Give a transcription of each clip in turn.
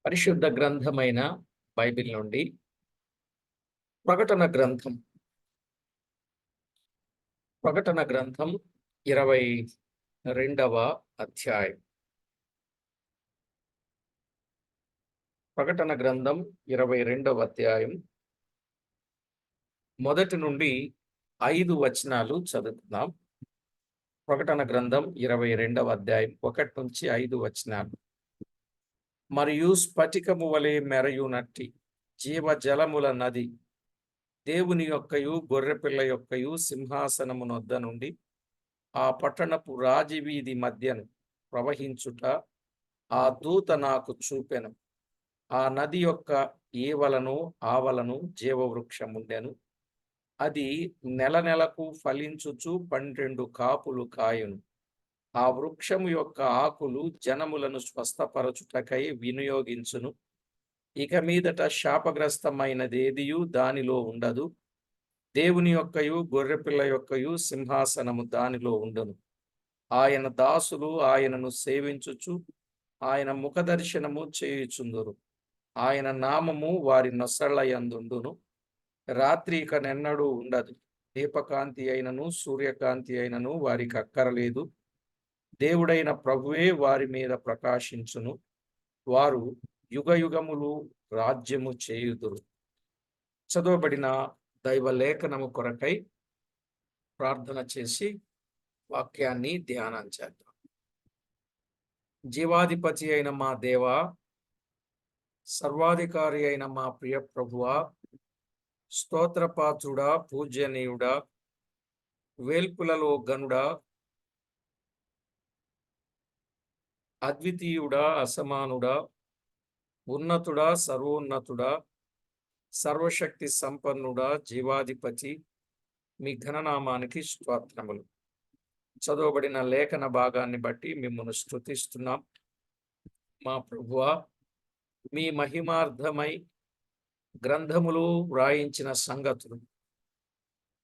పరిశుద్ధ గ్రంథమైన బైబిల్ నుండి ప్రకటన గ్రంథం 22వ అధ్యాయం. ప్రకటన గ్రంథం 22వ అధ్యాయం మొదటి నుండి 5 వచనాలు చదువుకుందాం. ప్రకటన గ్రంథం 22వ అధ్యాయం 1 నుంచి 5 వచనాలు. మరియు స్ఫటికము వలె మెరయునట్టి జీవజలముల నది దేవుని యొక్కయు గొర్రెపిల్ల యొక్కయు సింహాసనము నొద్ద నుండి ఆ పట్టణపు రాజవీధి మధ్యను ప్రవహించుట ఆ దూత నాకు చూపెను. ఆ నది యొక్క ఈవలను ఆవలను జీవవృక్షముండెను. అది నెల నెలకు ఫలించుచు 12 కాపులు కాయును. ఆ వృక్షము యొక్క ఆకులు జనములను స్వస్థపరచుటకై వినియోగించును. ఇక మీదట శాపగ్రస్తమైనదేదియు దానిలో ఉండదు. దేవుని యొక్కయు గొర్రెపిల్ల యొక్కయు సింహాసనము దానిలో ఉండును. ఆయన దాసులు ఆయనను సేవించుచు ఆయన ముఖదర్శనము చేయుచుందురు. ఆయన నామము వారి నొసళ్ళయందుండును. రాత్రి ఇక నెన్నడూ ఉండదు. దీపకాంతి అయినను సూర్యకాంతి అయినను వారికి అక్కరలేదు. దేవుడైన ప్రభువే వారి మీద ప్రకాశించును. వారు యుగయుగములు రాజ్యము చేయుదురు. చదవబడిన దైవ లేఖనము కొరకై ప్రార్థన చేసి వాక్యాన్ని ధ్యానం చేద్దాం. జీవాధిపతి అయిన మా దేవా, సర్వాధికారి అయిన మా ప్రియ ప్రభువా, స్తోత్రపాత్రుడా, పూజ్యనీయుడా, వేల్పులలో గనుడా, అద్వితీయుడా, అసమానుడా, ఉన్నతుడా, సర్వోన్నతుడా, సర్వశక్తి సంపన్నుడా, జీవాధిపతి, మీ ఘననామానికి స్తోత్రములు. చదవబడిన లేఖన భాగాన్ని బట్టి మిమ్మల్ని స్తుతిస్తున్నాం. మా ప్రభువా, మీ మహిమార్థమై గ్రంథములు వ్రాయించిన సంగతులు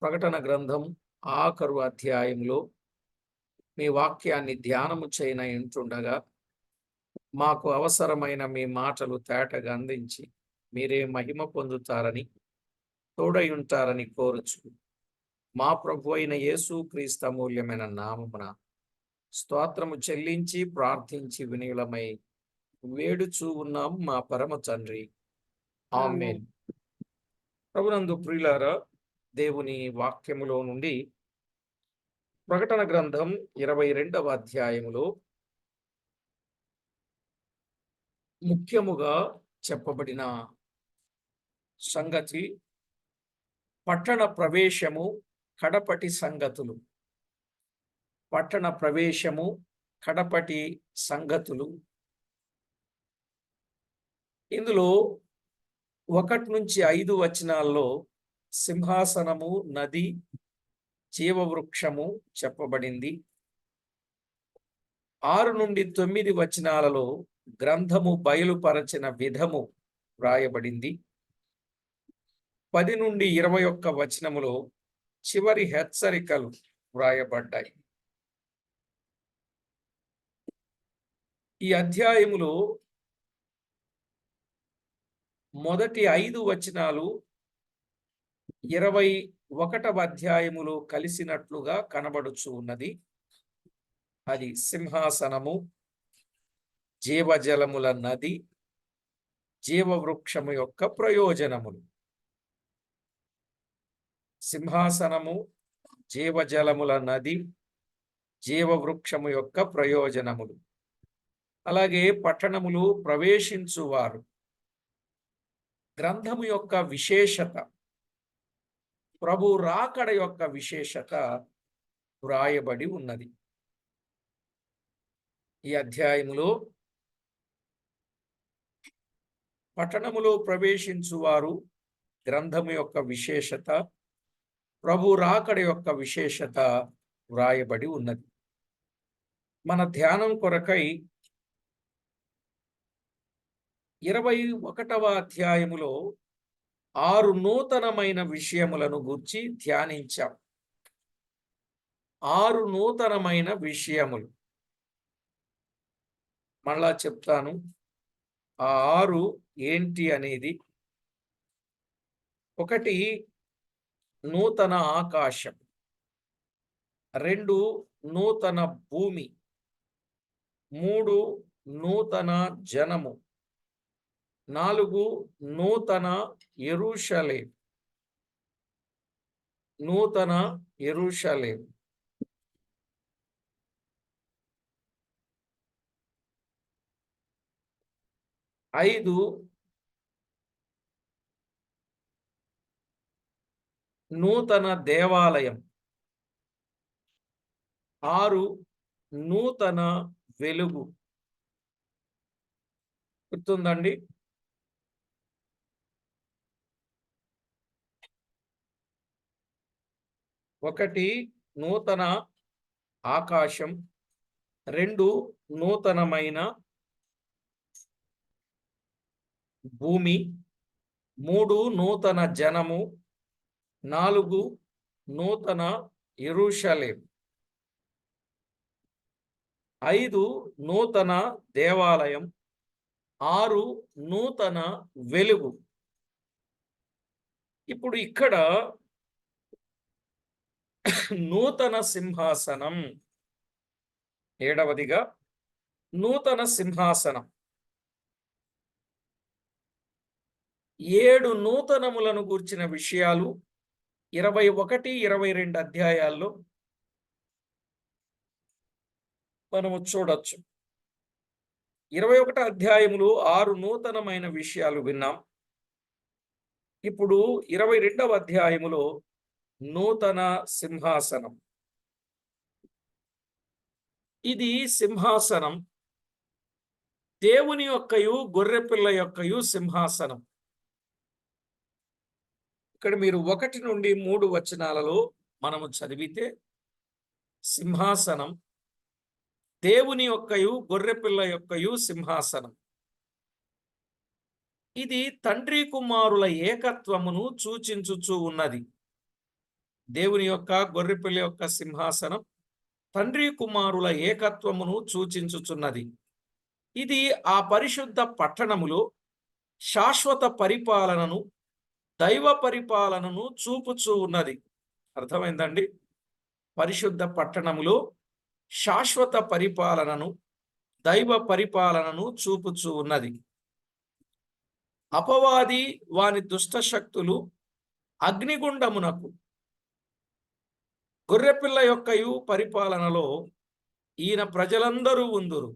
ప్రకటన గ్రంథం ఆఖరు అధ్యాయంలో మీ వాక్యాన్ని ధ్యానము చేయన ఇంటుండగా మాకు అవసరమైన మీ మాటలు తేటగా అందించి మీరే మహిమ పొందుతారని, తోడై ఉంటారని కోరుచు మా ప్రభు అయిన యేసు క్రీస్తు అమూల్యమైన నామమున స్తోత్రము చెల్లించి ప్రార్థించి వినీలమై వేడుచూ ఉన్నాం మా పరమ తండ్రి, ఆమేన్. ప్రభునందు ప్రియులారా, దేవుని వాక్యములో నుండి ప్రకటన గ్రంథం 22వ అధ్యాయములో ముఖ్యముగా చెప్పబడిన సంగతి పట్టణ ప్రవేశము, కడపటి సంగతులు. పట్టణ ప్రవేశము, కడపటి సంగతులు. ఇందులో 1 నుంచి 5 వచనాల్లో సింహాసనము, నది, జీవవృక్షము చెప్పబడింది. 6 నుండి 9 వచనాలలో గ్రంథము బయలుపరచిన విధము వ్రాయబడింది. 10 నుండి 21 వచనములో చివరి హెచ్చరికలు వ్రాయబడ్డాయి. ఈ అధ్యాయములో మొదటి 5 వచనాలు 21వ అధ్యాయములో కలిసినట్లుగా కనబడుచు ఉన్నది. అది సింహాసనము, జీవజలముల నది, జీవవృక్షము యొక్క ప్రయోజనములు. సింహాసనము, జీవజలముల నది, జీవవృక్షము యొక్క ప్రయోజనములు. అలాగే పట్టణములు ప్రవేశించువారు. గ్రంథము యొక్క విశేషత, ప్రభు రాకడ యొక్క విశేషత వ్రాయబడి ఉన్నది. ఈ అధ్యాయములో పట్టణములో ప్రవేశించువారు, గ్రంథము యొక్క విశేషత, ప్రభు రాకడ యొక్క విశేషత వ్రాయబడి ఉన్నది. మన ధ్యానం కొరకై 21వ అధ్యాయములో 6 నూతనమైన విషయములను గూర్చి ధ్యానించాం. 6 నూతనమైన విషయములు. మళ్ళా చెప్తాను, ఆ 6 ఏంటి అనేది, ఒకటి నూతన ఆకాశం, 2 నూతన భూమి, 3 నూతన జనము, 4 నూతన యెరూషలేము, నూతన యెరూషలేము. 5 నూతన దేవాలయం, 6 నూతన వెలుగు. గుర్తుందండి? ఒకటి నూతన ఆకాశం, 2 నూతనమైన భూమి, 3 నూతన జనము, 4 నూతన యెరూషలేము, 5 నూతన దేవాలయం, 6 నూతన వెలుగు. ఇప్పుడు ఇక్కడ నూతన సింహాసనం, 7వదిగా నూతన సింహాసనం. 7 నూతనములను గూర్చిన విషయాలు 21, 22 అధ్యాయాల్లో మనము చూడొచ్చు. 21 అధ్యాయములో 6 నూతనమైన విషయాలు విన్నాం. ఇప్పుడు 22వ అధ్యాయములో నూతన సింహాసనం. ఇది సింహాసనం, దేవుని యొక్కయు గొర్రెపిల్ల యొక్కయు సింహాసనం. ఇక్కడ మీరు 1 నుండి 3 వచనాలలో మనము చదివితే, సింహాసనం, దేవుని యొక్కయు గొర్రెపిల్ల యొక్కయు సింహాసనం. ఇది తండ్రి కుమారుల ఏకత్వమును సూచించుచూ ఉన్నది. దేవుని యొక్క గొర్రెపిల్ల యొక్క సింహాసనం తండ్రి కుమారుల ఏకత్వమును సూచించుచున్నది. ఇది ఆ పరిశుద్ధ పట్టణములో శాశ్వత పరిపాలనను, దైవ పరిపాలనను చూపుచూ ఉన్నది. అర్థమైందండి? పరిశుద్ధ పట్టణములో శాశ్వత పరిపాలనను, దైవ పరిపాలనను చూపుచూ ఉన్నది. అపవాది వాని దుష్ట శక్తులు అగ్నిగుండమునకు, గొర్రెపిల్ల యొక్కయు పరిపాలనలో ఈయన ప్రజలందరూ ఉందురు.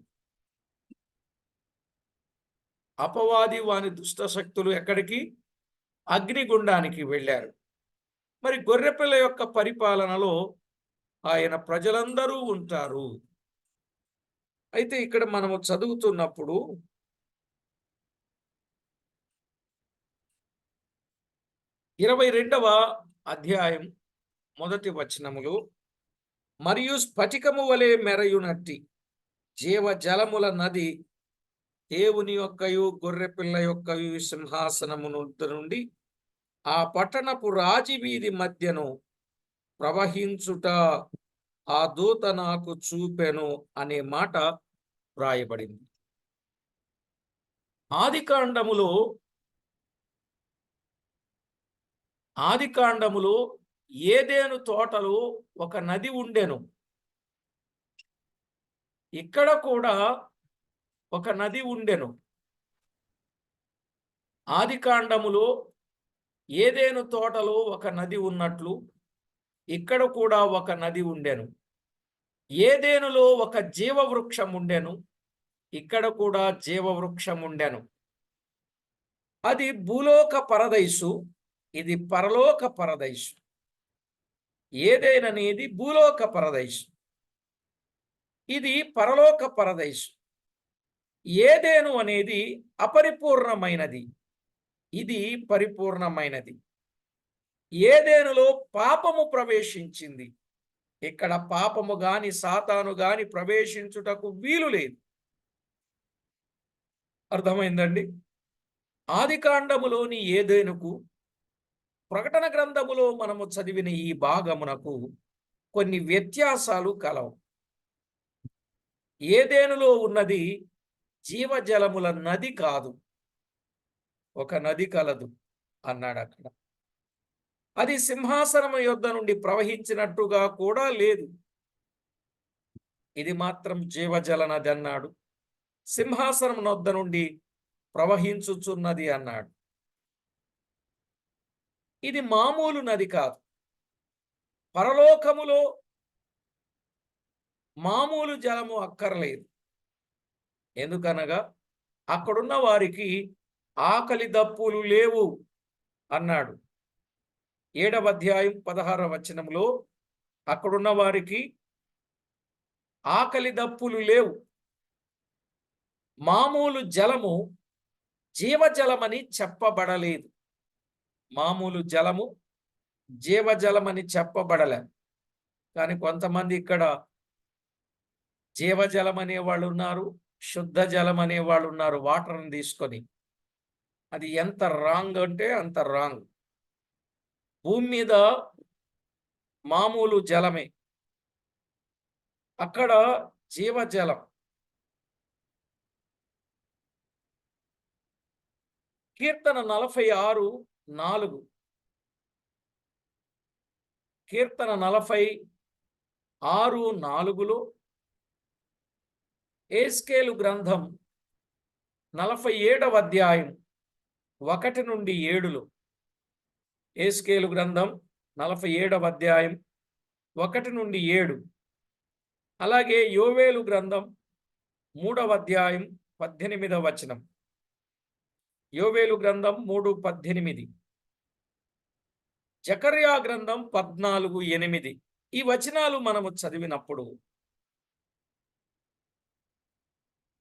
అపవాది వాని దుష్ట శక్తులు ఎక్కడికి? అగ్నిగుండానికి వెళ్ళారు. మరి గొర్రెపిల్ల యొక్క పరిపాలనలో ఆయన ప్రజలందరూ ఉంటారు. అయితే ఇక్కడ మనము చదువుతున్నప్పుడు 22వ అధ్యాయం 1వ వచనములో, మరియు స్ఫటికము వలె మెరయునట్టి జీవజలముల నది దేవుని యొక్కయు గొర్రెపిల్ల యొక్కయు సింహాసనము నుండి ఆ పట్టణపు రాజవీధి మధ్యను ప్రవహించుట ఆ దూత నాకు చూపెను అనే మాట వ్రాయబడింది. ఆదికాండములో ఏదెను తోటలో ఒక నది ఉండెను. ఇక్కడ కూడా ఒక నది ఉండెను. ఆదికాండములో ఏదెను తోటలో ఒక నది ఉన్నట్లు ఇక్కడ కూడా ఒక నది ఉండెను. ఏదెనులో ఒక జీవవృక్షం ఉండెను. ఇక్కడ కూడా జీవవృక్షం ఉండెను. అది భూలోక పరదైసు, ఇది పరలోక పరదైసు. ఏదైననేది భూలోక పరదైసు, ఇది పరలోక పరదైసు. ఏదెను అనేది అపరిపూర్ణమైనది, ఇది పరిపూర్ణమైనది. ఏదెనులో పాపము ప్రవేశించింది. ఇక్కడ పాపము గాని సాతాను గాని ప్రవేశించుటకు వీలు లేదు. అర్థమైందండి? ఆదికాండములోని ఏదెనుకు, ప్రకటన గ్రంథములో మనము చదివిన ఈ భాగమునకు కొన్ని వ్యత్యాసాలు కలవు. ఏదెనులో ఉన్నది జీవజలముల నది కాదు, ఒక నది కలదు అన్నాడు అక్కడ. అది సింహాసనము యొద్ద నుండి ప్రవహించినట్టుగా కూడా లేదు, ఇది మాత్రం జీవజల నది అన్నాడు. సింహాసనం నొద్ద నుండి ప్రవహించుచున్నది అన్నాడు. ఇది మామూలు నది కాదు. పరలోకములో మామూలు జలము అక్కర్లేదు. ఎందుకనగా అక్కడున్న వారికి ఆకలి దప్పులు లేవు అన్నాడు. 7వ అధ్యాయం 16వ వచనంలో అక్కడున్న వారికి ఆకలి దప్పులు లేవు. మామూలు జలము జీవజలమని చెప్పబడలేదు. మామూలు జలము జీవజలమని చెప్పబడలే. కానీ కొంతమంది ఇక్కడ జీవజలం అనేవాళ్ళు ఉన్నారు, శుద్ధ జలం అనేవాళ్ళు ఉన్నారు. వాటర్ని తీసుకొని అది ఎంత రాంగ్ అంటే అంత రాంగ్. భూమి మీద మామూలు జలమే, అక్కడ జీవజలం. కీర్తన 46:4, కీర్తన 46:4లో, ఏస్కేలు గ్రంథం 47వ అధ్యాయం 1 నుండి 7లో, ఏస్కేలు గ్రంథం 47వ అధ్యాయం 1 నుండి 7, అలాగే యోవేలు గ్రంథం 3వ అధ్యాయం 18వ వచనం, యోవేలు గ్రంథం 3:18, జకర్యా గ్రంథం 14:8. ఈ వచనాలు మనము చదివినప్పుడు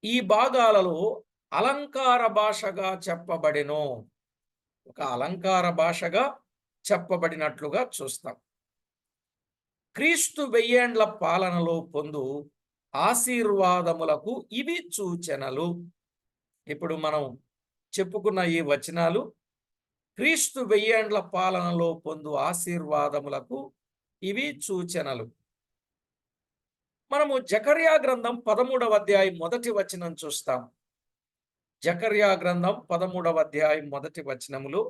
ఈ భాగాలలో అలంకార భాషగా చెప్పబడెను, ఒక అలంకార భాషగా చెప్పబడినట్లుగా చూస్తాం. క్రీస్తు 1000 ఏండ్ల పాలనలో పొందు ఆశీర్వాదములకు ఇవి సూచనలు. ఇప్పుడు మనం చెప్పుకున్న ఈ వచనాలు క్రీస్తు 1000 ఏండ్ల పాలనలో పొందు ఆశీర్వాదములకు ఇవి సూచనలు. మనము జకర్యా గ్రంథం 13వ అధ్యాయం 1వ వచనం చూస్తాం. జకర్యా గ్రంథం 13వ అధ్యాయం 1వ వచనములో,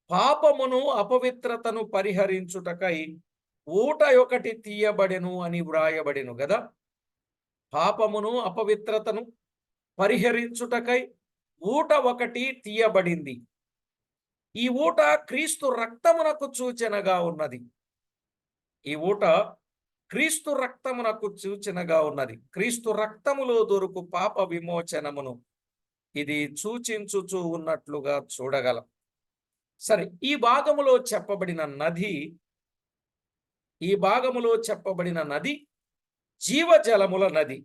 పాపమును అపవిత్రతను పరిహరించుటకై ఊట ఒకటి తీయబడెను అని వ్రాయబడెను కదా. పాపమును అపవిత్రతను పరిహరించుటకై ఊట ఒకటి తీయబడింది. ఈ ఊట క్రీస్తు రక్తమునకు సూచనగా ఉన్నది. ఈ ఊట క్రీస్తు రక్తమునకు సూచనగా ఉన్నది. క్రీస్తు రక్తములో దొరుకు పాప విమోచనమును ఇది సూచించుచూ ఉన్నట్లుగా చూడగలం. సరే, ఈ భాగములో చెప్పబడిన నది జీవజలముల నది.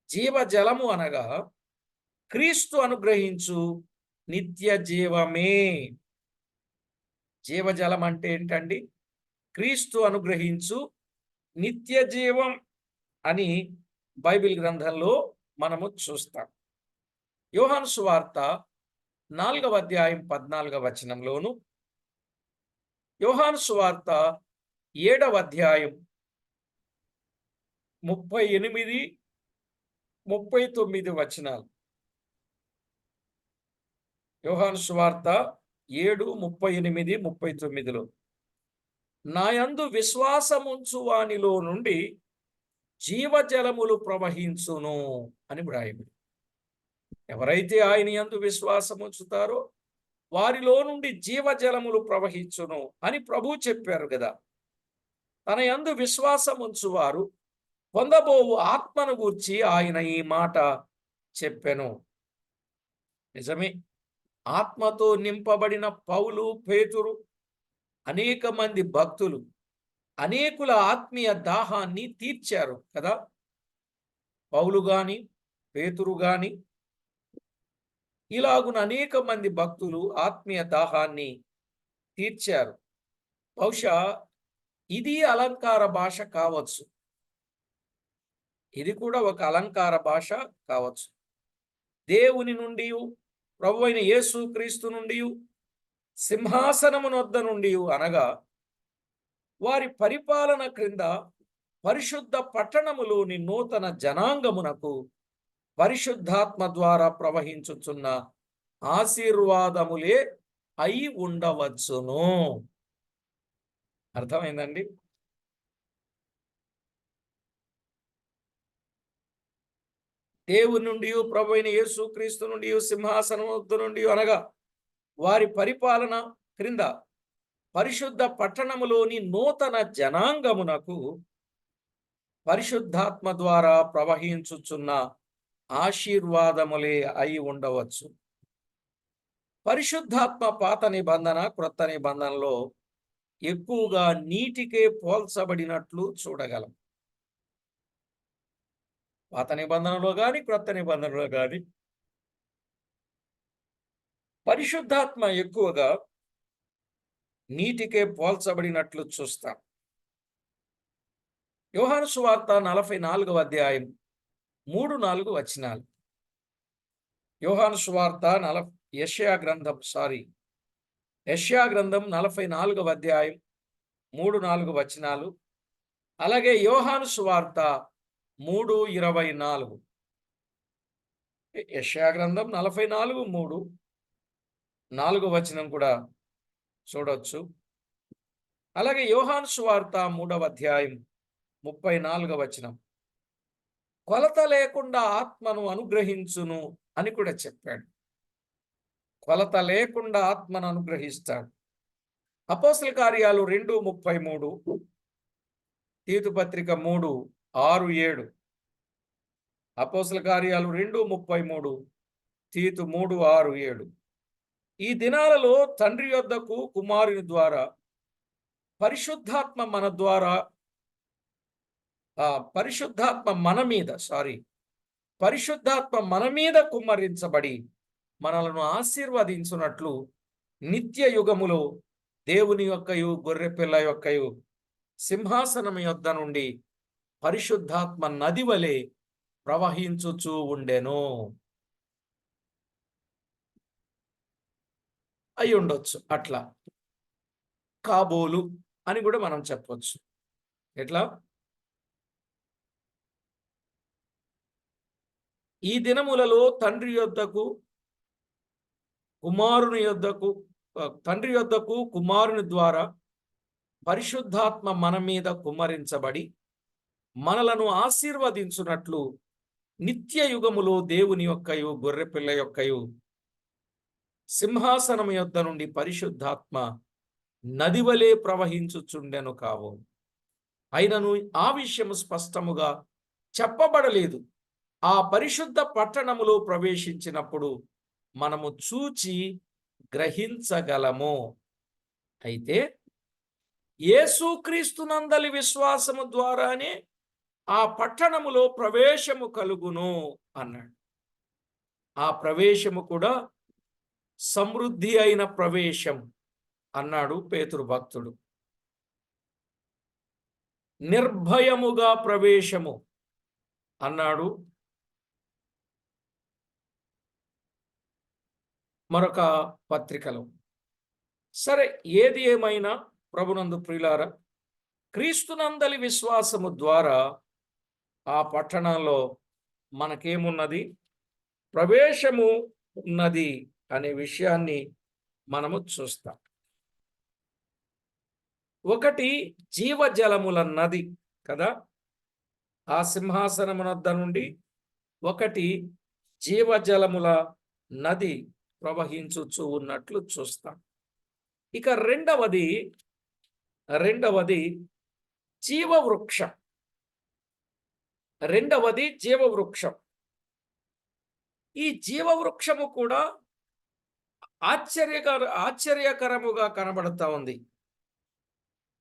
జీవజలము అనగా క్రీస్తు అనుగ్రహించు నిత్య జీవమే. జీవజలం అంటే ఏంటండి? క్రీస్తు అనుగ్రహించు నిత్య జీవం అని బైబిల్ గ్రంథంలో మనము చూస్తాం. యోహాను సువార్త 4వ అధ్యాయం 14వ వచనంలోను, యోహాను సువార్త 7వ అధ్యాయం 38, 39 వచనాలు. యోహాను సువార్త 7:38, 39లో, నాయందు విశ్వాసముంచు వానిలో నుండి జీవజలములు ప్రవహించును అని వ్రాయబడింది. ఎవరైతే ఆయన యందు విశ్వాసముంచుతారో వారిలో నుండి జీవజలములు ప్రవహించును అని ప్రభువు చెప్పారు కదా. తన యందు విశ్వాసముంచువారు పొందబోవు ఆత్మను గూర్చి ఆయన ఈ మాట చెప్పెను. నిజమే, ఆత్మతో నింపబడిన పౌలు, పేతురు, అనేక మంది భక్తులు అనేకుల ఆత్మీయ దాహాన్ని తీర్చారు కదా. పౌలు గాని, పేతురు గాని, ఇలాగున అనేక మంది భక్తులు ఆత్మీయ దాహాన్ని తీర్చారు. బహుశా ఇది అలంకార భాష కావచ్చు. ఇది కూడా ఒక అలంకార భాష కావచ్చు. దేవుని నుండి, ప్రభువైన యేసు క్రీస్తు నుండి, సింహాసనమునొద్ద నుండి అనగా వారి పరిపాలన క్రింద పరిశుద్ధ పట్టణములోని నూతన జనాంగమునకు పరిశుద్ధాత్మ ద్వారా ప్రవహించుచున్న ఆశీర్వాదములే అయి ఉండవచ్చును. అర్థమైందండి? దేవుని నుండి, ప్రభు అయిన యేసుక్రీస్తు నుండి, సింహాసనం వద్ద నుండి అనగా వారి పరిపాలన క్రింద పరిశుద్ధ పట్టణములోని నూతన జనాంగమునకు పరిశుద్ధాత్మ ద్వారా ప్రవహించుచున్న ఆశీర్వాదములే అయి ఉండవచ్చు. పరిశుద్ధాత్మ పాత నిబంధన, క్రొత్త నిబంధనలో ఎక్కువగా నీటికే పోల్చబడినట్లు చూడగలం. పాత నిబంధనలో గాని, క్రొత్త నిబంధనలో గాని పరిశుద్ధాత్మ ఎక్కువగా నీటికే పోల్చబడినట్లు చూస్తాం. యోహాను సువార్త 44వ అధ్యాయం 3-4 వచనాలు. యోహాను సువార్త యెషయా గ్రంథం 44వ అధ్యాయం 3-4 వచనాలు. అలాగే యోహాను సువార్త 3:24. యెషయా గ్రంథం 44:3-4 వచనం కూడా చూడొచ్చు. అలాగే యోహాను సువార్త 3వ అధ్యాయం 34వ వచనం. కొలత లేకుండా ఆత్మను అనుగ్రహించును అని కూడా చెప్పాడు. కొలత లేకుండా ఆత్మను అనుగ్రహిస్తాడు. అపోస్తల కార్యాలు 2:33, తీతు పత్రిక 3:6-7. అపోస్తల కార్యాలు 2:33, తీతు 3:6-7. ఈ దినాలలో తండ్రి యొద్దకు కుమారుని ద్వారా పరిశుద్ధాత్మ మన మీద కుమ్మరించబడి మనలను ఆశీర్వదించునట్లు నిత్య యుగములో దేవుని యొక్కయు గొర్రెపిల్ల యొక్కయు సింహాసనం యొద్ద నుండి పరిశుద్ధాత్మ నది వలె ప్రవహించుచూ ఉండెను. అయి ఉండొచ్చు. అట్లా కాబోలు అని కూడా మనం చెప్పవచ్చు. ఎట్లా? ఈ దినములలో తండ్రి యొద్దకు కుమారుని ద్వారా పరిశుద్ధాత్మ మన మీద కుమ్మరించబడి మనలను ఆశీర్వదించునట్లు నిత్య యుగములో దేవుని యొక్కయు గొర్రెపిల్ల యొక్కయు సింహాసనం యొద్ద నుండి పరిశుద్ధాత్మ నది వలె ప్రవహించుచుండెను కావు. అయినను ఆ విషయము స్పష్టముగా చెప్పబడలేదు. ఆ పరిశుద్ధ పట్టణములో ప్రవేశించినప్పుడు మనము చూచి గ్రహించగలము. అయితే యేసుక్రీస్తునందలి విశ్వాసము ద్వారానే ఆ పట్టణములో ప్రవేశము కలుగును అన్నాడు. ఆ ప్రవేశము కూడా సమృద్ధి అయిన ప్రవేశం అన్నాడు పేతురు భక్తుడు. నిర్భయముగా ప్రవేశము అన్నాడు మరొక పత్రికలో. సరే, ఏది ఏమైనా ప్రభునందు ప్రియులారా, క్రీస్తునందలి విశ్వాసము ద్వారా ఆ పట్టణంలో మనకేమున్నది? ప్రవేశము ఉన్నది అనే విషయాన్ని మనము చూస్తాం. ఒకటి జీవజలముల నది కదా, ఆ సింహాసనము వద్ద నుండి ఒకటి జీవజలముల నది ప్రవహించుచూ ఉన్నట్లు చూస్తాం. ఇక రెండవది జీవవృక్షం. ఈ జీవవృక్షము కూడా ఆశ్చర్యకరముగా కనబడతా ఉంది.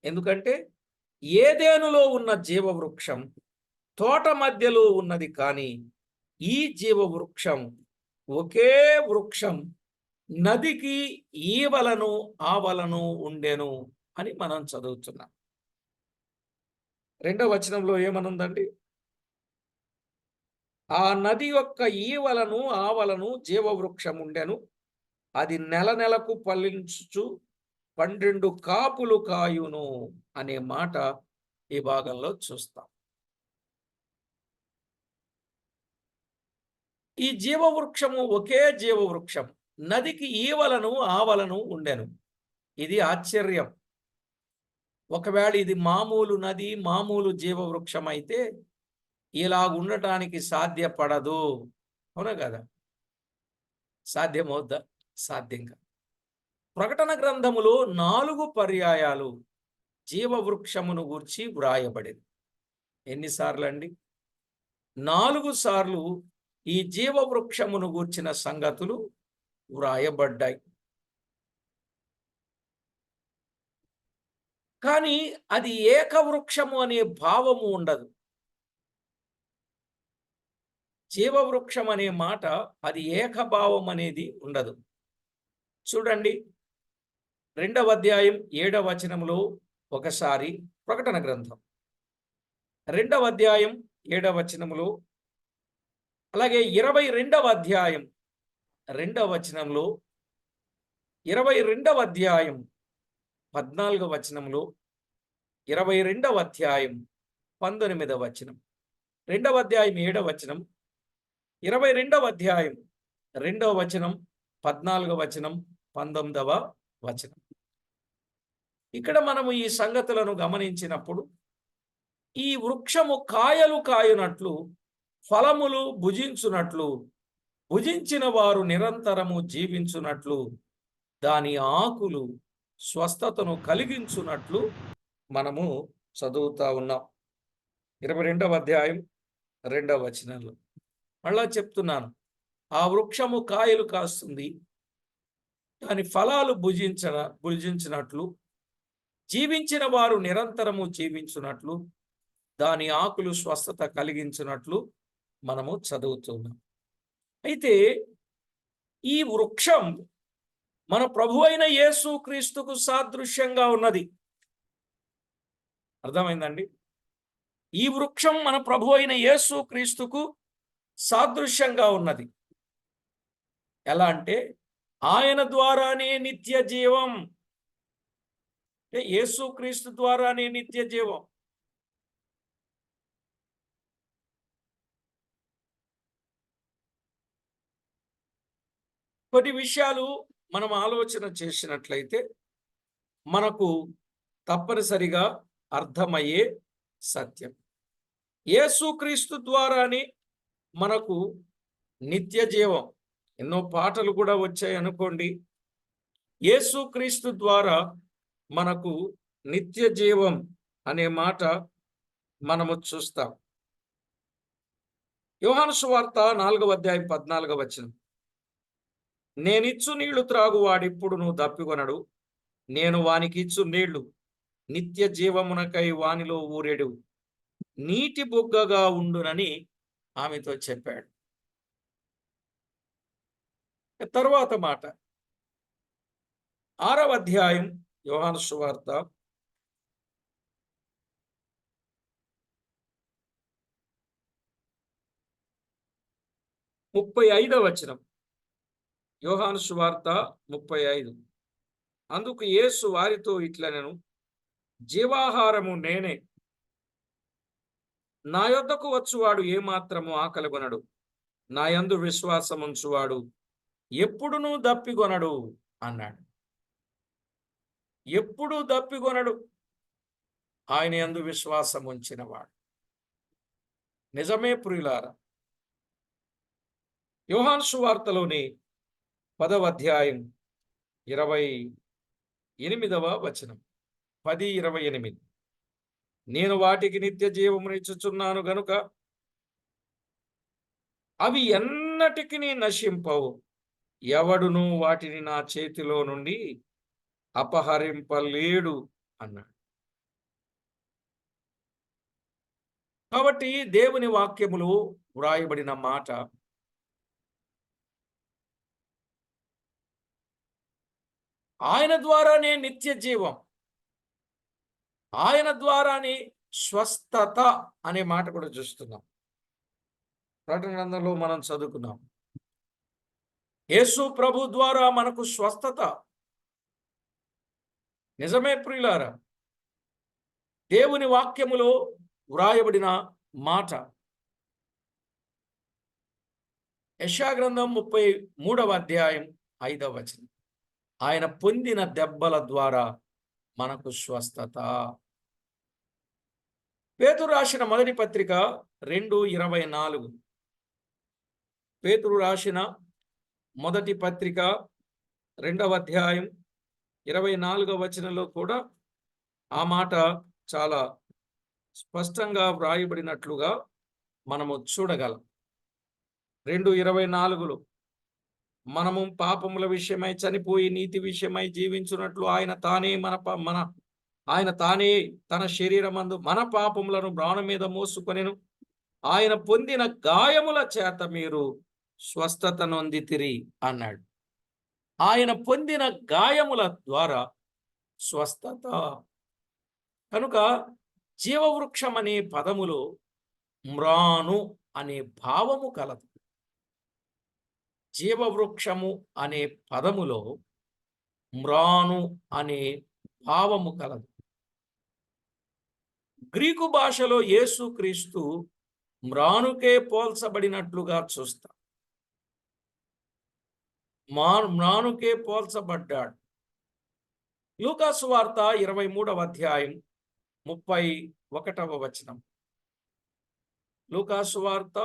ఎందుకంటే ఏదెనులో ఉన్న జీవవృక్షం తోట మధ్యలో ఉన్నది, కానీ ఈ జీవవృక్షం ఒకే వృక్షం నదికి ఈవలను ఆవలను ఉండెను అని మనం చదువుతున్నాం. 2వ వచనంలో ఏమనుందండి? ఆ నది యొక్క ఈవలను ఆవలను జీవవృక్షం ఉండెను, అది నెలకు ఫలించుచు 12 కాపులు కాయును అనే మాట ఈ భాగంలో చూస్తాం. ఈ జీవవృక్షము ఒకే జీవవృక్షం, నదికి ఈవలను ఆవలను ఉండెను. ఇది ఆశ్చర్యం. ఒకవేళ ఇది మామూలు నది, మామూలు జీవవృక్షం అయితే ఇలా ఉండటానికి సాధ్యపడదు. అవునా కదా? సాధ్యమవుద్దా? సాధ్యం కాదు. ప్రకటన గ్రంథములో 4 పర్యాయాలు జీవవృక్షమును గూర్చి వ్రాయబడింది. ఎన్నిసార్లు అండి? 4 సార్లు ఈ జీవవృక్షమును గూర్చిన సంగతులు వ్రాయబడ్డాయి. కానీ అది ఏకవృక్షము అనే భావము ఉండదు. జీవవృక్షం అనే మాట అది ఏకభావం అనేది ఉండదు. చూడండి, 2వ అధ్యాయం 7వ వచనంలో ఒకసారి, ప్రకటన గ్రంథం 2వ అధ్యాయం 7వ వచనంలో, అలాగే 22వ అధ్యాయం 2వ వచనంలో, 22వ అధ్యాయం 14వ వచనంలో, 22వ అధ్యాయం 19వ వచనం, 2వ అధ్యాయం 7వ వచనం, 22వ అధ్యాయం 2వ వచనం, 14వ వచనం, 19వ వచనం. ఇక్కడ మనము ఈ సంగతులను గమనించినప్పుడు ఈ వృక్షము కాయలు కాయునట్లు, ఫలములు భుజించునట్లు, భుజించిన వారు నిరంతరము జీవించునట్లు, దాని ఆకులు స్వస్థతను కలిగించునట్లు మనము చదువుతా ఉన్నాం. 22వ అధ్యాయం 2వ వచనంలో మళ్ళా చెప్తున్నాను, ఆ వృక్షము కాయలు కాస్తుంది, దాని ఫలాలు భుజించినట్లు, జీవించిన వారు నిరంతరము జీవించున్నట్లు, దాని ఆకులు స్వస్థత కలిగించినట్లు మనము చదువుతున్నాం. అయితే ఈ వృక్షం మన ప్రభు అయిన యేసు క్రీస్తుకు సాదృశ్యంగా ఉన్నది. అర్థమైందండి? ఈ వృక్షం మన ప్రభు అయిన యేసు క్రీస్తుకు సాదృశ్యంగా ఉన్నది. ఎలా అంటే ఆయన ద్వారానే నిత్య జీవం. అంటే యేసు క్రీస్తు ద్వారానే నిత్య జీవం. కొన్ని విషయాలు మనం ఆలోచన చేసినట్లయితే మనకు తప్పనిసరిగా అర్థమయ్యే సత్యం. యేసుక్రీస్తు ద్వారానే మనకు నిత్య జీవం. ఎన్నో పాటలు కూడా వచ్చాయి అనుకోండి. యేసుక్రీస్తు ద్వారా మనకు నిత్య జీవం అనే మాట మనము చూస్తాం. యోహాను సువార్త 4వ అధ్యాయం 14వ వచనం, నేనిచ్చు నీళ్లు త్రాగువాడిప్పుడును దప్పికొనడు, నేను వానికిచ్చు నీళ్లు నిత్య జీవమునకై వానిలో ఊరెడు నీటి బుగ్గగా ఉండునని ఆమెతో చెప్పాడు. తరువాత మాట 6వ అధ్యాయం యోహాను సువార్త 35వ వచనం. యోహాను సువార్త 35. అందుకు యేసు వారితో ఇట్లనెను, జీవాహారము నేనే, నా యొద్దకు వచ్చువాడు ఏమాత్రము ఆకలిగొనడు, నా యందు విశ్వాసముంచువాడు ఎప్పుడునూ దప్పిగొనడు అన్నాడు. ఎప్పుడూ దప్పిగొనడు ఆయన యందు విశ్వాసం ఉంచినవాడు. నిజమే ప్రియులారా. యోహాను సువార్తలోని 10వ అధ్యాయం 28వ వచనం, 10:28, నేను వాటికి నిత్య జీవమునిచ్చుచున్నాను గనుక అవి ఎన్నటికి నశింపవు, ఎవడును వాటిని నా చేతిలో నుండి అపహరింపలేడు అన్నాడు. కాబట్టి దేవుని వాక్యములో వ్రాయబడిన మాట ఆయన ద్వారానే నిత్య జీవం, ఆయన ద్వారానే స్వస్థత అనే మాట కూడా చూస్తున్నాం. ప్రకటన గ్రంథంలో మనం చదువుకున్నాం, యేసు ప్రభు ద్వారా మనకు స్వస్థత. నిజమే ప్రియులారా. దేవుని వాక్యములో వ్రాయబడిన మాట యెషయా గ్రంథం 33వ అధ్యాయం 5వ వచనం. ఆయన పొందిన దెబ్బల ద్వారా మనకు స్వస్థత. పేతురు రాసిన మొదటి పత్రిక 2:24. పేతురు రాసిన మొదటి పత్రిక 2వ అధ్యాయం 24వ వచనంలో కూడా ఆ మాట చాలా స్పష్టంగా వ్రాయబడినట్లుగా మనము చూడగలం. 2:24లో మనము పాపముల విషయమై చనిపోయి నీతి విషయమై జీవించున్నట్లు ఆయన తానే తన శరీరమందు మన పాపములను ప్రాణం మీద మోసుకొనెను. ఆయన పొందిన గాయముల చేత మీరు స్వస్థత నొందితిరి అన్నాడు. ఆయన పొందిన గాయముల ద్వారా స్వస్థత. కనుక జీవవృక్షం అనే పదములో మ్రాను అనే భావము కలదు. జీవవృక్షము అనే పదములో మ్రాను అనే భావము కలదు. గ్రీకు భాషలో యేసుక్రీస్తు మ్రానుకే పోల్చబడినట్లుగా చూస్తాం. మ్రానుకే పోల్చబడ్డాడు. లూకా సువార్త 23వ అధ్యాయం 31వ వచనం. లూకా సువార్త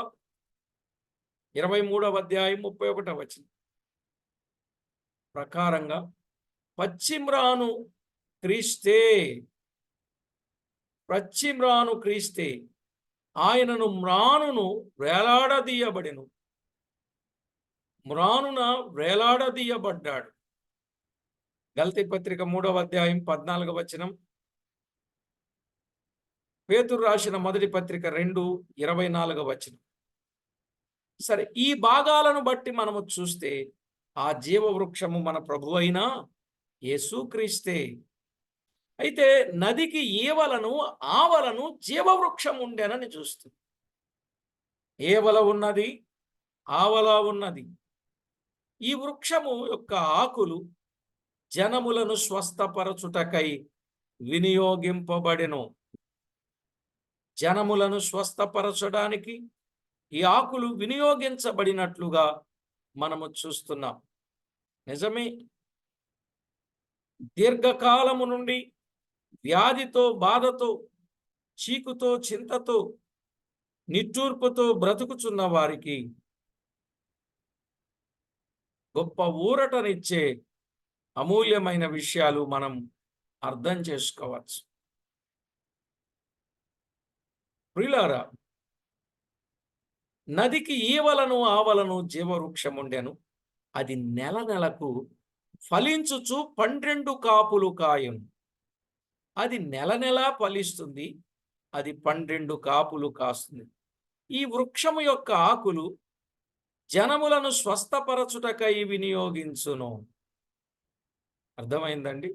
23వ అధ్యాయం 31వ వచనం ప్రకారంగా పచ్చిమ్రాను క్రీస్తే ఆయనను మ్రానున వేలాడదీయబడ్డాడు. గలతీ పత్రిక 3వ అధ్యాయం 14వ వచనం. పేతురు రాసిన మొదటి పత్రిక 2:24వ వచనం. సరే, ఈ భాగాలను బట్టి మనము చూస్తే ఆ జీవవృక్షము మన ప్రభు అయిన యేసుక్రీస్తే. అయితే నదికి ఆవలను జీవవృక్షం ఉండేనని చూస్తుంది. ఏవల ఉన్నది, ఆవల ఉన్నది. ఈ వృక్షము యొక్క ఆకులు జనములను స్వస్థపరచుటకై వినియోగింపబడెను. జనములను స్వస్థపరచడానికి ఈ ఆకులు వినియోగించబడినట్లుగా మనము చూస్తున్నాం. నిజమే, దీర్ఘకాలము నుండి వ్యాధితో, బాధతో, చీకుతో, చింతతో, నిట్టూర్పుతో బ్రతుకుచున్న వారికి గొప్ప ఊరటనిచ్చే అమూల్యమైన విషయాలు మనం అర్థం చేసుకోవచ్చు. ప్రియులారా, నదికి ఆవలను జీవవృక్షముండెను. అది నెలకు ఫలించుచు 12 కాపులు కాయును. అది నెల ఫలిస్తుంది. అది 12 కాపులు కాస్తుంది. ఈ వృక్షము యొక్క ఆకులు జనములను స్వస్థపరచుటకై వినియోగించును. అర్థమైందండి?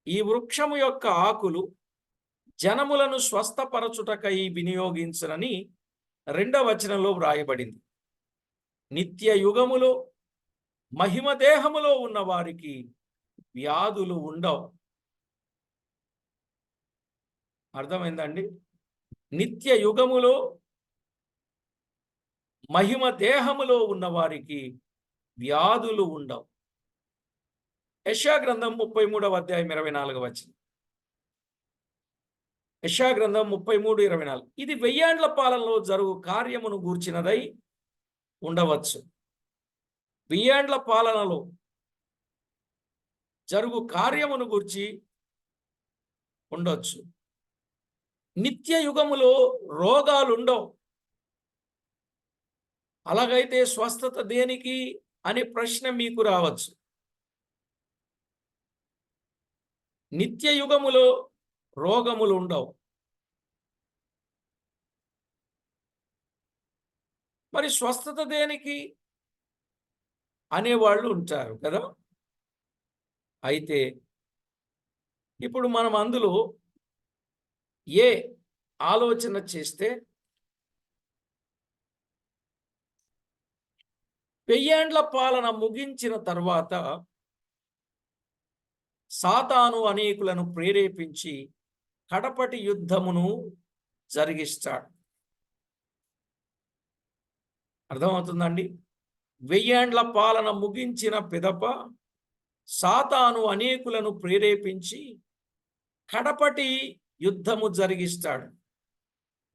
ఈ వృక్షము యొక్క ఆకులు జనములను స్వస్థపరచుటకై వినియోగించునని 2వ వచనంలో వ్రాయబడింది. నిత్య యుగములో మహిమ దేహములో ఉన్న వారికి వ్యాధులు ఉండవు. అర్థమైందండి? నిత్య యుగములో మహిమ దేహములో ఉన్న వారికి వ్యాధులు ఉండవు. యెషయా గ్రంథం 33వ అధ్యాయం 24వ వచనం. యెషయా గ్రంథం 33:24. ఇది 1000 ఏండ్ల పాలనలో జరుగు కార్యమును గూర్చినదై ఉండవచ్చు. 1000 ఏండ్ల పాలనలో జరుగు కార్యమును గూర్చి ఉండొచ్చు. నిత్య యుగములో రోగాలుండవు. అలాగైతే స్వస్థత దేనికి అనే ప్రశ్న మీకు రావచ్చు. నిత్య యుగములో రోగములు ఉండవు. మరి స్వస్థత దేనికి అనేవాళ్ళు ఉంటారు కదా. అయితే ఇప్పుడు మనం అందులో ఆలోచన చేస్తే 1000 ఏండ్ల పాలన ముగించిన తర్వాత సాతాను అనేకులను ప్రేరేపించి కడపటి యుద్ధమును జరిగిస్తాడు. అర్థమవుతుందండి? 1000 ఏండ్ల పాలన ముగించిన పిదప సాతాను అనేకులను ప్రేరేపించి కడపటి యుద్ధము జరిగిస్తాడు.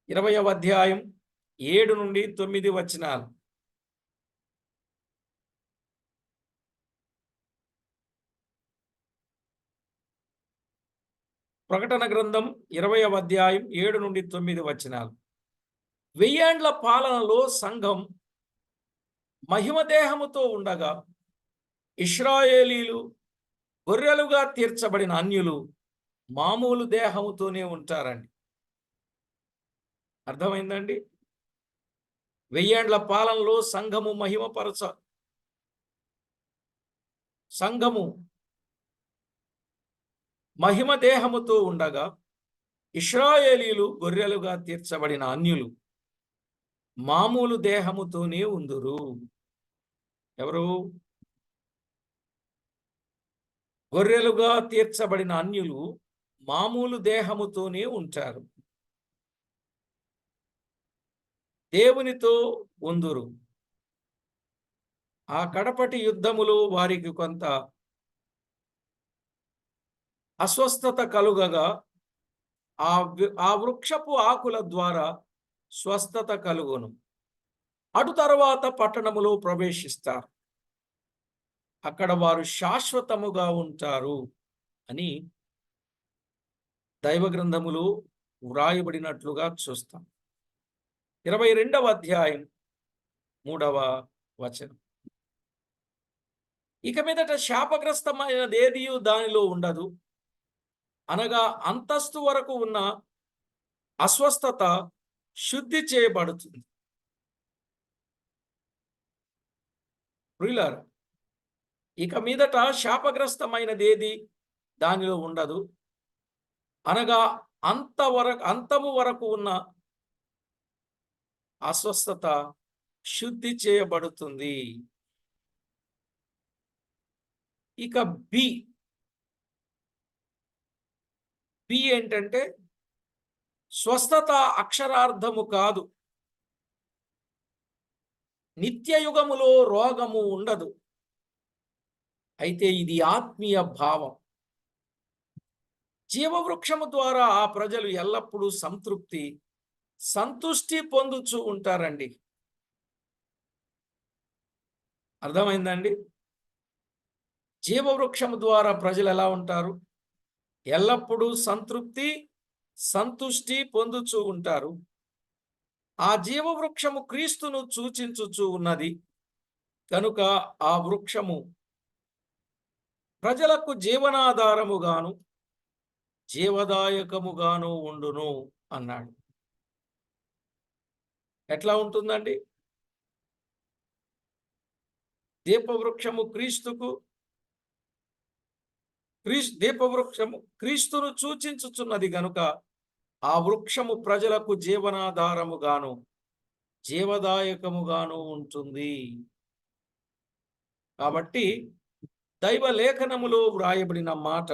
20వ అధ్యాయం 7-9 వచనాలు. ప్రకటన గ్రంథం 20వ అధ్యాయం 7-9 వచనాలు. 1000 ఏండ్ల పాలనలో సంఘం మహిమ దేహముతో ఉండగా ఇశ్రాయేలీలు గొర్రెలుగా తీర్చబడిన అన్యులు మామూలు దేహముతోనే ఉంటారండి. అర్థమైందండి? 1000 ఏండ్ల పాలనలో సంఘము మహిమ దేహముతో ఉండగా ఇశ్రాయేలీలు గొర్రెలుగా తీర్చబడిన అన్యులు మామూలు దేహముతోనే ఉందురు. ఎవరు? గొర్రెలుగా తీర్చబడిన అన్యులు మామూలు దేహముతోనే ఉంటారు. దేవునితో ఉందురు. ఆ కడపటి యుద్ధములో వారికి కొంత అస్వస్థత కలుగగా ఆ వృక్షపు ఆకుల ద్వారా స్వస్థత కలుగును. అటు తర్వాత పట్టణములో ప్రవేశిస్తారు. అక్కడ వారు శాశ్వతముగా ఉంటారు అని దైవ గ్రంథములో వ్రాయబడినట్లుగా చూస్తాం. 22వ అధ్యాయం 3వ వచనం. ఇక మీదట శాపగ్రస్తమైనదేదియు దానిలో ఉండదు, అనగా అంతస్తు వరకు ఉన్న అస్వస్థత శుద్ధి చేయబడుతుంది. ప్రియులారా, ఇక మీదట శాపగ్రస్తమైనదేది దానిలో ఉండదు, అనగా అంతము వరకు ఉన్న అస్వస్థత శుద్ధి చేయబడుతుంది. ఇక బి ఏంటంటే స్వస్థత అక్షరార్థము కాదు. నిత్యయుగములో రోగము ఉండదు, అయితే ఇది ఆత్మీయ భావం. జీవవృక్షము ద్వారా ఆ ప్రజలు ఎల్లప్పుడూ సంతుష్టి పొందుచూ ఉంటారండి. అర్థమైందండి? జీవవృక్షము ద్వారా ప్రజలు ఎలా ఉంటారు? ఎల్లప్పుడూ సంతుష్టి పొందుచూ ఉంటారు. ఆ జీవవృక్షము క్రీస్తును సూచించుచూ ఉన్నది కనుక ఆ వృక్షము ప్రజలకు జీవనాధారముగాను జీవదాయకముగాను ఉండును అన్నాడు. ఎట్లా ఉంటుందండి? దీపవృక్షము దీపవృక్షము క్రీస్తును సూచించుచున్నది గనుక ఆ వృక్షము ప్రజలకు జీవనాధారముగాను జీవదాయకముగాను ఉంటుంది. కాబట్టి దైవ లేఖనములో వ్రాయబడిన మాట,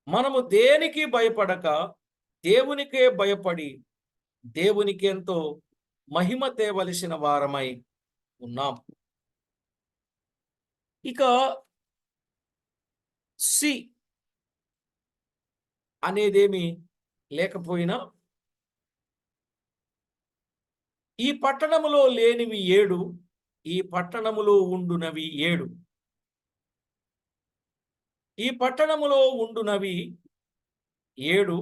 మనము దేనికి భయపడక దేవునికే భయపడి దేవునికి ఎంతో మహిమ తేవలసిన వారమై ఉన్నాం. ఇక సి అనేదేమి లేకపోయినా ఈ పట్టణములో లేనివి 7, ఈ పట్టణములో ఉండునవి 7. ఈ పట్టణములో ఉండునవి 7,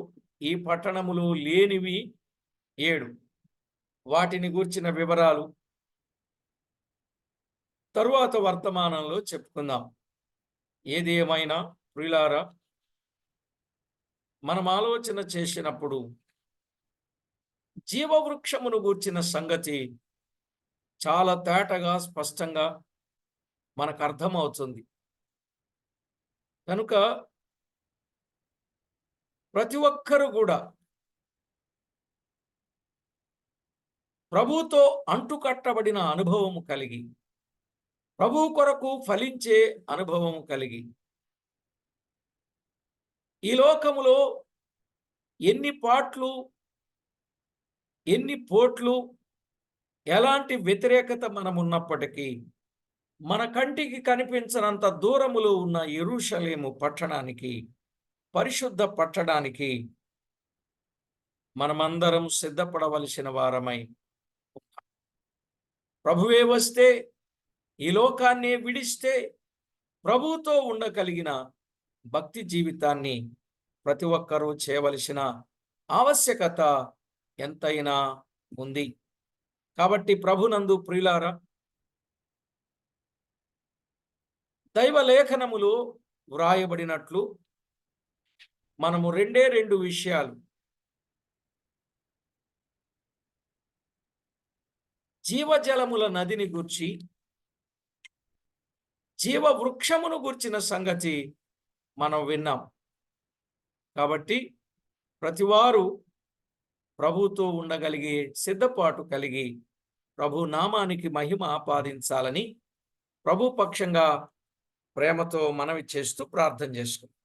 ఈ పట్టణములో లేనివి 7. వాటిని గూర్చిన వివరాలు తరువాత వర్తమానంలో చెప్పుకుందాం. ఏది ఏమైనా ప్రియులారా, మనం ఆలోచన చేసినప్పుడు జీవవృక్షమును గూర్చిన సంగతి చాలా తేటగా స్పష్టంగా మనకు అర్థమవుతుంది. కనుక ప్రతి ఒక్కరు కూడా ప్రభువుతో అంటుకట్టబడిన అనుభవము కలిగి, ప్రభువు కొరకు ఫలించే అనుభవము కలిగి, ఈ లోకములో ఎన్ని పాట్లు ఎన్ని పోట్లు ఎలాంటి వ్యతిరేకత మనమున్నప్పటికీ, మన కంటికి కనిపించనంత దూరములో ఉన్న యెరూషలేము పట్టణానికి, పరిశుద్ధ పట్టణానికి మనమందరం సిద్ధపడవలసిన వారమై, ప్రభువే వస్తే, ఈ లోకాన్నే విడిస్తే, ప్రభువుతో ఉండగలిగిన భక్తి జీవితాన్ని ప్రతి ఒక్కరూ చేయవలసిన ఆవశ్యకత ఎంతైనా ఉంది. కాబట్టి ప్రభునందు ప్రియులారా, దైవ లేఖనములో వ్రాయబడినట్లు మనము రెండే రెండు విషయాలు, జీవజలముల నదిని గూర్చి, జీవ వృక్షమును గూర్చిన సంగతి మనం విన్నాం. కాబట్టి ప్రతివారు ప్రభుతో ఉండగలిగే సిద్ధపాటు కలిగి ప్రభు నామానికి మహిమ ఆపాదించాలని ప్రభు పక్షంగా ప్రేమతో మనవి చేస్తూ ప్రార్థన చేసుకుంటాం.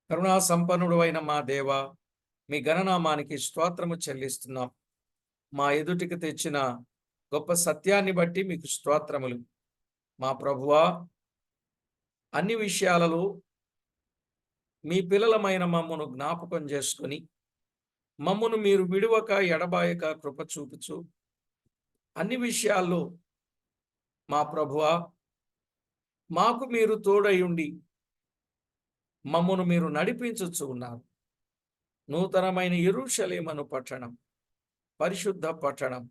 కరుణా సంపన్నుడు అయిన మా దేవ, మీ ఘననామానికి స్తోత్రము చెల్లిస్తున్నాం. మా ఎదుటికి తెచ్చిన గొప్ప సత్యాన్ని బట్టి మీకు స్తోత్రములు. మా ప్రభువా, అన్ని విషయాలలో మీ పిల్లలమైన మమ్మను జ్ఞాపకం చేసుకొని, మమ్మను మీరు విడువక ఎడబాయక కృప చూపుచు, అన్ని విషయాల్లో మా ప్రభువా, మాకు మీరు తోడై ఉండి మమ్మను మీరు నడిపించుచు ఉన్నారు. నూతనమైన యెరూషలేము పట్టణం, పరిశుద్ధ పట్టణం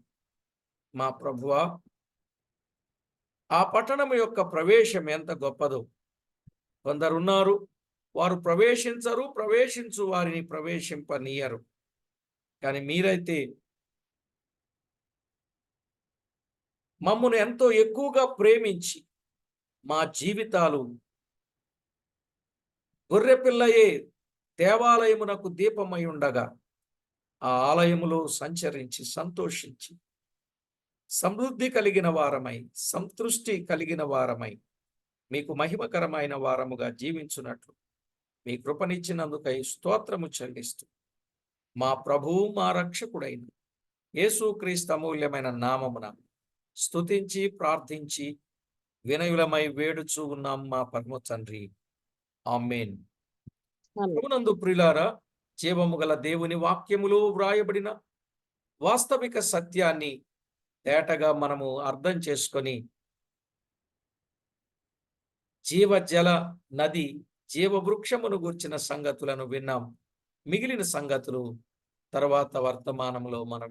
మా ప్రభువా, ఆ పట్టణం యొక్క ప్రవేశం ఎంత గొప్పదో. కొందరున్నారు, వారు ప్రవేశించరు, ప్రవేశించు వారిని ప్రవేశింపనీయరు. కానీ మీరైతే మమ్మను ఎంతో ఎక్కువగా ప్రేమించి, మా జీవితాలు గొర్రెపిల్లయే దేవాలయమునకు దీపమై ఉండగా, ఆ ఆలయములో సంచరించి సంతోషించి సమృద్ధి కలిగిన వారమై, సంతృష్టి కలిగిన వారమై, మీకు మహిమకరమైన వారముగా జీవించున్నట్లు మీ కృపనిచ్చినందుకై స్తోత్రము చెల్లిస్తూ, మా ప్రభువు మా రక్షకుడైన యేసుక్రీస్తు అమూల్యమైన నామమున స్తుతించి ప్రార్థించి వినయులమై వేడుచూ ఉన్నాం మా పరమ తండ్రి. ఆమేన్. ప్రభునందు ప్రియులారా, జీవము గల దేవుని వాక్యములో వ్రాయబడిన వాస్తవిక సత్యాన్ని తేటగా మనము అర్థం చేసుకొని, జీవజల నది, జీవ వృక్షమును గూర్చిన సంగతులను విన్నాం. మిగిలిన సంగతులు తర్వాత వర్తమానంలో మనం